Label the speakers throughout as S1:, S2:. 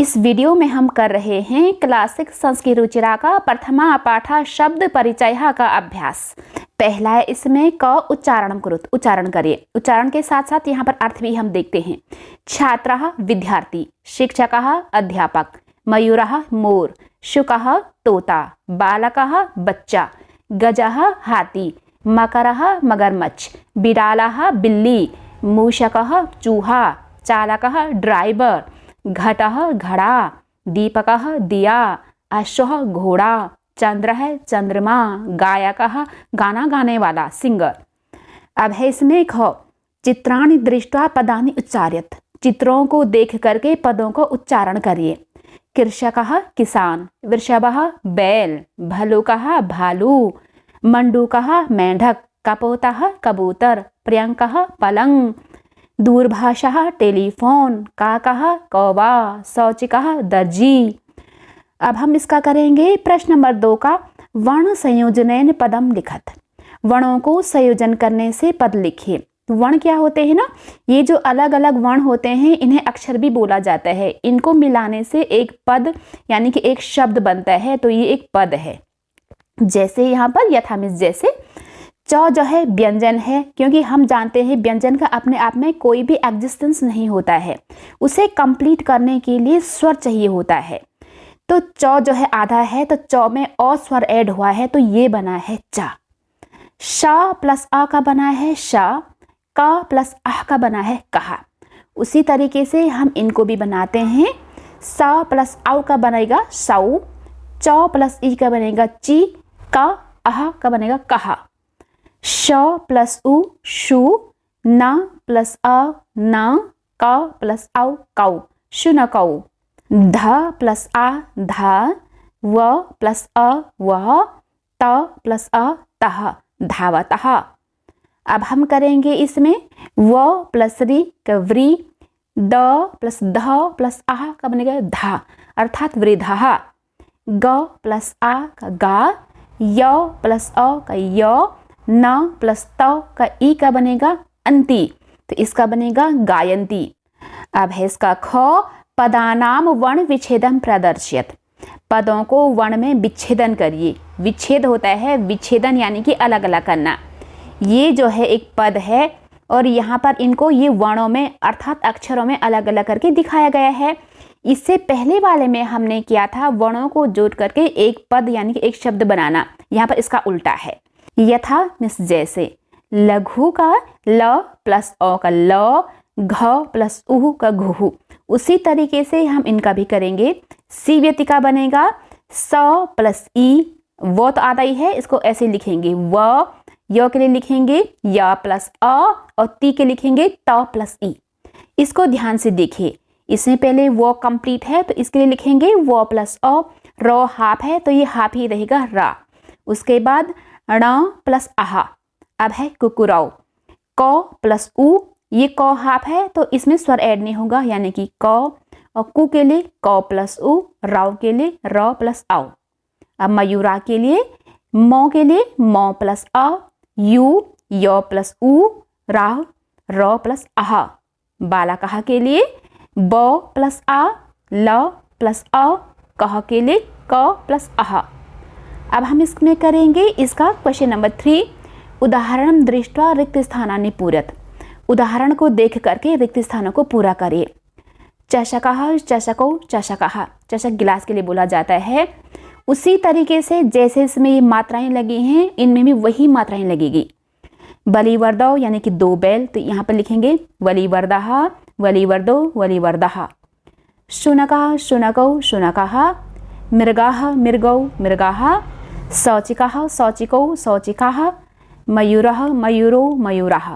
S1: इस वीडियो में हम कर रहे हैं क्लासिक संस्कृत रुचिरा का प्रथमा पाठा शब्द परिचय का अभ्यास। पहला है इसमें क उच्चारण कुरुत, उच्चारण करिए। उच्चारण के साथ साथ यहाँ पर अर्थ भी हम देखते हैं। छात्रः विद्यार्थी, शिक्षकः अध्यापक, मयूरः मोर, शुकः तोता, बालकः बच्चा, गजः हाथी, मकरः मगरमच्छ, बिडालः बिल्ली, मूषकः चूहा, चालकः ड्राइवर, घटः घड़ा, दीपकः दिया, अश्वः घोड़ा, चंद्र है चंद्रमा, गायकः गाना गाने वाला सिंगर। अब है इसमें ख चित्राणि दृष्ट्वा पदानि उच्चार्यत, चित्रों को देख करके पदों को उच्चारण करिए। कृषकः किसान, वृषभः बैल, भल्लुकः भालू, मंडूकः मेंढक, कपोतः कबूतर, प्रियंकः पलंग, दूरभाषः टेलीफोन, काकः कौवा, शौचिकः दर्जी। अब हम इसका करेंगे प्रश्न नंबर 2 का वर्ण संयोजनेन पदम लिखत। वर्णों को संयोजन करने से पद लिखिए। वर्ण क्या होते हैं ना, ये जो अलग अलग वर्ण होते हैं इन्हें अक्षर भी बोला जाता है। इनको मिलाने से एक पद यानी कि एक शब्द बनता है, तो ये एक पद है। जैसे यहाँ पर यथामिस, जैसे च जो है व्यंजन है, क्योंकि हम जानते हैं व्यंजन का अपने आप में कोई भी एग्जिस्टेंस नहीं होता है, उसे कंप्लीट करने के लिए स्वर चाहिए होता है। तो च जो है आधा है, तो च में अ स्वर ऐड हुआ है, तो ये बना है चा। श प्लस अ का बना है श, क प्लस अह का बना है कहा। उसी तरीके से हम इनको भी बनाते हैं। स प्लस औ का बनेगा सऊ, च प्लस ई का बनेगा ची, क अह का बनेगा कहा। श प्लस उ शु, न प्लस अ न, क प्लस औ कौ, शुनकौ। ध प्लस आ धा, व प्लस अ वह, त प्लस अ तह, धावतः। अब हम करेंगे इसमें व प्लस री का व्री, द प्लस ध प्लस आह का बनेगा धा, अर्थात वृद्धः। ग प्लस आ का गा, य प्लस अ का य, न प्लस त का ई का बनेगा अंति, तो इसका बनेगा गायंती। अब है इसका ख पदानाम वर्ण विच्छेदम प्रदर्शित, पदों को वर्ण में विच्छेदन करिए। विच्छेद होता है विच्छेदन यानी कि अलग अलग करना। ये जो है एक पद है और यहाँ पर इनको ये वर्णों में अर्थात अक्षरों में अलग अलग करके दिखाया गया है। इससे पहले वाले में हमने किया था वर्णों को जोड़ करके एक पद यानी कि एक शब्द बनाना, यहाँ पर इसका उल्टा है। यथा मिस जैसे, लघु का ल प्लस अ का ल, घ प्लस उहु का घुहु। उसी तरीके से हम इनका भी करेंगे। सी व्यक्ति का बनेगा स प्लस ई, वो तो आधा ही है, इसको ऐसे लिखेंगे व, य के लिए लिखेंगे य प्लस अ और ती के लिखेंगे त प्लस ई। इसको ध्यान से देखिए, इसमें पहले वो कंप्लीट है तो इसके लिए लिखेंगे वो प्लस अ, रो हाफ है तो ये हाफ ही रहेगा रा। उसके बाद ण प्लस आह। अब है कुकुराओ, क प्लस उ, ये क हाफ है तो इसमें स्वर ऐड नहीं होगा यानी कि क, और कु के लिए क प्लस उ, राव के लिए र प्लस आओ। अब मयूरा के लिए मौ के लिए मौ प्लस अ, यू य प्लस उ, राव र प्लस आह। बालकः के लिए ब प्लस आ, ल प्लस अ, कह के लिए क प्लस आह। अब हम इसमें करेंगे इसका क्वेश्चन नंबर 3, उदाहरण दृष्ट्वा रिक्त स्थानानि पूरत। उदाहरण को देख करके रिक्त स्थानों को पूरा करिए। चषकः चषको चषकः, चषक गिलास के लिए बोला जाता है। उसी तरीके से जैसे इसमें ये मात्राएं लगी हैं इनमें भी वही मात्राएं लगेगी। बलिवर्दौ यानी कि 2 बैल, तो यहाँ पर लिखेंगे वलिवर्दः वलिवर्दो वलिवर्दः। शुनकः शुनकौ शुनकः, मृगाः मृगौ मृगाः, शौचिकः शौचिकौ शौचिकाः, मयूरः मयूरो मयूराः।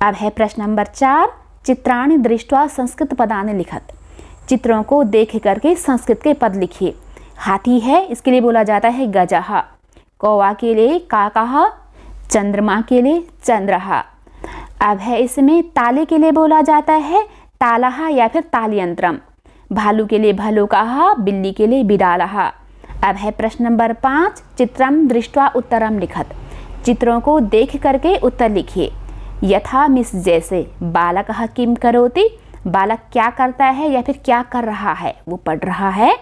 S1: अब है प्रश्न नंबर 4, चित्राणि दृष्ट्वा संस्कृत पदानि लिखत। चित्रों को देख करके संस्कृत के पद लिखिए। हाथी है, इसके लिए बोला जाता है गजः, कौवा के लिए काकः, चंद्रमा के लिए चंद्रः। अब है इसमें ताले के लिए बोला जाता है तालः या फिर तालयंत्रम, भालू के लिए भल्लुकः, बिल्ली के लिए बिडालः। अब है प्रश्न नंबर 5, चित्रम दृष्ट्वा उत्तरम लिखत। चित्रों को देख करके उत्तर लिखिए। यथा मिस जैसे, बालकः किम करोति, बालक क्या करता है या फिर क्या कर रहा है, वो पढ़ रहा है।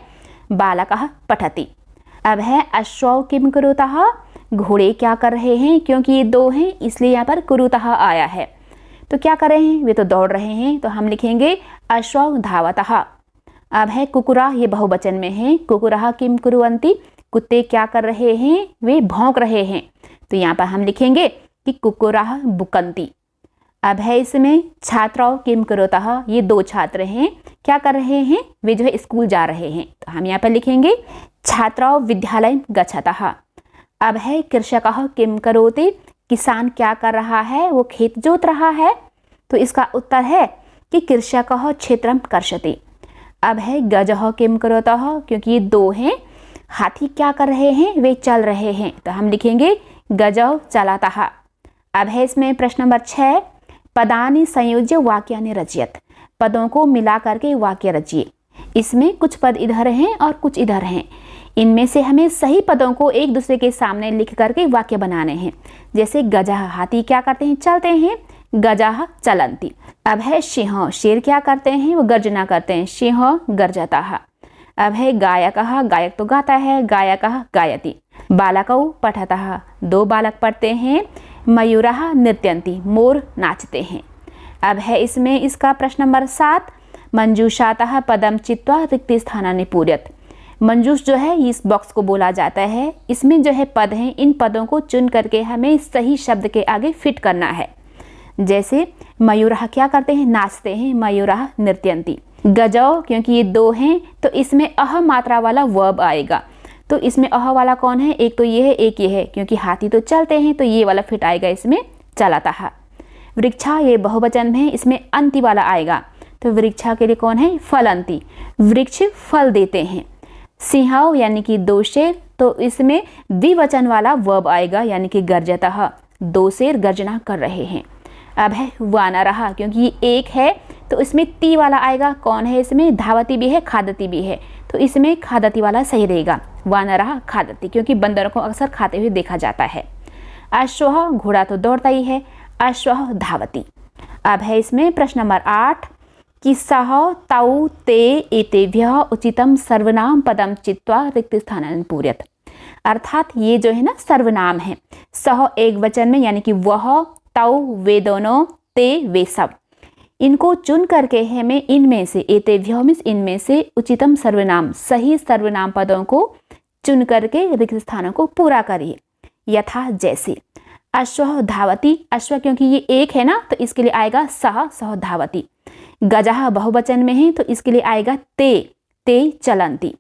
S1: बालकः पठति। अब है अश्वौ किम कुरुतः, घोड़े क्या कर रहे हैं, क्योंकि ये दो हैं इसलिए यहाँ पर कुरुतः आया है। तो क्या कर रहे हैं, वे तो दौड़ रहे हैं, तो हम लिखेंगे अश्वौ धावतः। अब है कुकुरा, ये बहुवचन में है। कुकुरः किम कुर्वन्ति, कुत्ते क्या कर रहे हैं, वे भौंक रहे हैं। तो यहाँ पर हम लिखेंगे कि कुकुरः बुकन्ति। अब है इसमें छात्रौ किम कुरुतः, ये दो छात्र हैं, क्या कर रहे हैं, वे जो है स्कूल जा रहे हैं। तो हम यहाँ पर लिखेंगे छात्रौ विद्यालयं गच्छतः। अब है कृषकः किम करोति, किसान क्या कर रहा है, वो खेत जोत रहा है। तो इसका उत्तर है कि कृषकः क्षेत्रं कर्षति। अब है गजः किम करोतः, क्योंकि ये दो हैं, हाथी क्या कर रहे हैं, वे चल रहे हैं। तो हम लिखेंगे गजौ चलतः। अब है इसमें प्रश्न नंबर 6, पदानि संयोज्य वाक्यानि रचयत, पदों को मिला करके वाक्य रचिए। इसमें कुछ पद इधर हैं और कुछ इधर हैं, इनमें से हमें सही पदों को एक दूसरे के सामने लिख करके वाक्य बनाने हैं। जैसे गजः, हाथी क्या करते हैं, चलते हैं, गजः चलन्ति। अब है सिंह, शेर क्या करते हैं, वो गर्जना करते हैं, सिंह गर्जतः। अब है गायकः, गायक तो गाता है, गायकः गायति। बालकौ पठतः, दो बालक पढ़ते हैं, मयूरः नृत्यन्ति, मोर नाचते हैं। अब है इसमें इसका प्रश्न नंबर 7, मंजूषातः पदम चित्वा रिक्त स्थानानि पूरयत। मंजूष जो है इस बॉक्स को बोला जाता है, इसमें जो है पद हैं, इन पदों को चुन करके हमें सही शब्द के आगे फिट करना है। जैसे मयूरः क्या करते हैं, नाचते हैं, मयूरः नृत्यन्ति। गजौ, क्योंकि ये दो हैं तो इसमें अह मात्रा वाला वर्ब आएगा। तो इसमें अह वाला कौन है, एक तो ये है, एक ये है, क्योंकि हाथी तो चलते हैं तो ये वाला फिट आएगा इसमें चलतः। वृक्षा, ये बहुवचन में है, इसमें अंति वाला आएगा। तो वृक्षा के लिए कौन है, फलंति, वृक्ष फल देते हैं। सिंहौ यानी कि दो शेर, तो इसमें द्विवचन वाला वर्ब आएगा, यानी कि गर्जतः, दो शेर गर्जना कर रहे हैं। अब है वानरः, क्योंकि ये एक है तो इसमें ती वाला आएगा, कौन है इसमें, धावती भी है, खादती भी है, तो इसमें खादती वाला सही रहेगा। वानरः खादति, क्योंकि बंदरों को अक्सर खाते हुए देखा जाता है। अश्वः, घोड़ा तो दौड़ता ही है, अश्वः धावति। अब है इसमें प्रश्न नंबर 8, कि सह तौ ते एतेभ्यः उचितम सर्वनाम पदम चित्वा रिक्त स्थानानि पूरयत। अर्थात ये जो है ना सर्वनाम है, सह एक वचन में यानी कि वह, तौ वे दोनों, ते वे सब, इनको चुन करके हमें इनमें से, एतेभ्यः मीन्स इनमें से, उचितम सर्वनाम सही सर्वनाम पदों को चुन करके रिक्त स्थानों को पूरा करिए। यथा जैसे अश्वः धावति, अश्व क्योंकि ये एक है ना तो इसके लिए आएगा सह, सह धावति। गजः बहुवचन में है तो इसके लिए आएगा ते, ते चलन्ति।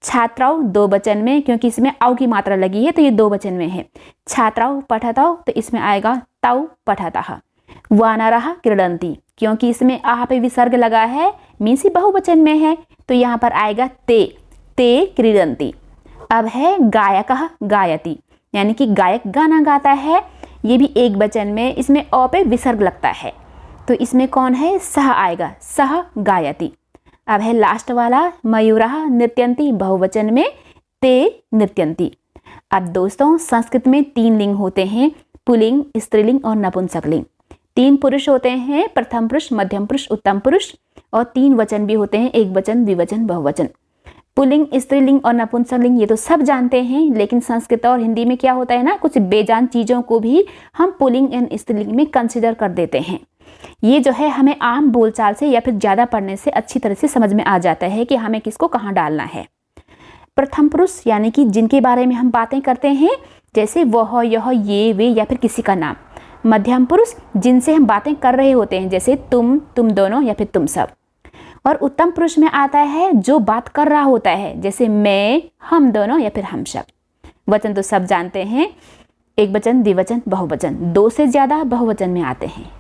S1: छात्रौ दो वचन में, क्योंकि इसमें औ की मात्रा लगी है तो ये दो वचन में है। छात्रौ पठतौ, तो इसमें आएगा तौ पठतः। वानरः क्रीडन्ति, क्योंकि इसमें आह पे विसर्ग लगा है, मीन्स ही बहुवचन में है, तो यहाँ पर आएगा ते, ते क्रीडन्ति। अब है गायकः गायति, यानी कि गायक गाना गाता है, ये भी एक वचन में, इसमें अ पे विसर्ग लगता है, तो इसमें कौन है, सह आएगा, सह गायति। अब है लास्ट वाला, मयूरः नृत्यन्ति, बहुवचन में, ते नृत्यन्ति। अब दोस्तों संस्कृत में 3 लिंग होते हैं, पुल्लिंग, स्त्रीलिंग और नपुंसकलिंग। 3 पुरुष होते हैं, प्रथम पुरुष, मध्यम पुरुष, उत्तम पुरुष, और 3 वचन भी होते हैं, एक वचन, द्विवचन, बहुवचन। पुल्लिंग, स्त्रीलिंग और नपुंसकलिंग ये तो सब जानते हैं, लेकिन संस्कृत और हिंदी में क्या होता है ना, कुछ बेजान चीज़ों को भी हम पुल्लिंग एंड स्त्रीलिंग में कंसिडर कर देते हैं। ये जो है हमें आम बोलचाल से या फिर ज़्यादा पढ़ने से अच्छी तरह से समझ में आ जाता है कि हमें किसको कहाँ डालना है। प्रथम पुरुष यानी कि जिनके बारे में हम बातें करते हैं, जैसे वह, यह, ये, वे या फिर किसी का नाम। मध्यम पुरुष जिनसे हम बातें कर रहे होते हैं, जैसे तुम दोनों या फिर तुम सब। और उत्तम पुरुष में आता है जो बात कर रहा होता है, जैसे मैं, हम दोनों या फिर हम सब। वचन तो सब जानते हैं, एक वचन, द्विवचन, बहुवचन, 2 से ज़्यादा बहुवचन में आते हैं।